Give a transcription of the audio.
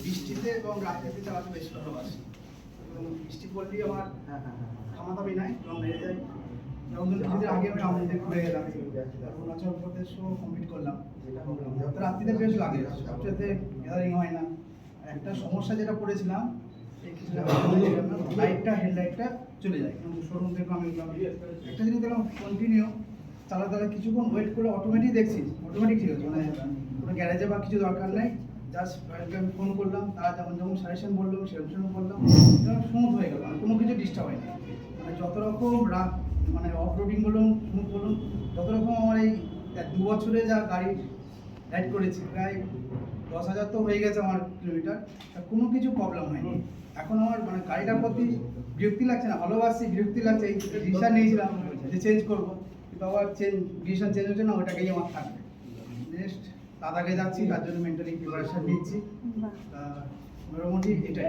বৃষ্টিতে এবং রাত্রিতে চালাতে বেশি ভালোবাসি এবং বৃষ্টি পড়লেই আমার থামাথামি নাই এবং বেড়ে যায়। যেমন ধরুন কিছুদিন আগে আমি আমাদের ঘুরে গেলাম, অরুণাচল প্রদেশও কমপ্লিট করলাম। তো রাত্রিতে বেশ লাগে, সবচেয়ে গ্যাদারিং হয় না। একটা সমস্যা যেটা পড়েছিলাম, এই লাইটটা হেডলাইটটা চলে যায়, কিন্তু শোরুম থেকে আমি একটা জিনিস দেখলাম, কন্টিনিউ চালাতে কিছুক্ষণ ওয়েট করলে অটোমেটিক দেখছি অটোমেটিক ঠিক আছে, মানে কোনো গ্যারেজে বা কিছু দরকার নেই। জাস্ট আমি ফোন করলাম, তারা যখন সাজেশন বললো সেরকম বললাম, স্মুথ হয়ে গেল, কোনো কিছু ডিস্টার্ব হয়নি। মানে যত রকম মানে অফ রোডিং বলুন স্মুথ বলুন, যত রকম আমার এই 2 বছরে যা গাড়ি রাইড করেছি, প্রায় 10,000 তো হয়ে গেছে আমার কিলোমিটার, কোনো কিছু প্রবলেম হয়নি। এখন আমার মানে গাড়িটার প্রতি বিরক্তি লাগছে না, ভালোবাসি, বিরক্তি লাগছে। এই ডিসিশন নিয়েছিলাম যে চেঞ্জ করবো, কিন্তু আবার ডিসিশন চেঞ্জ হচ্ছে না, ওটাকেই আমার থাকবে। নেক্সট লাদাখে যাচ্ছি, তার জন্য মেন্টালি প্রিপারেশন নিচ্ছি। মোটামুটি এটাই।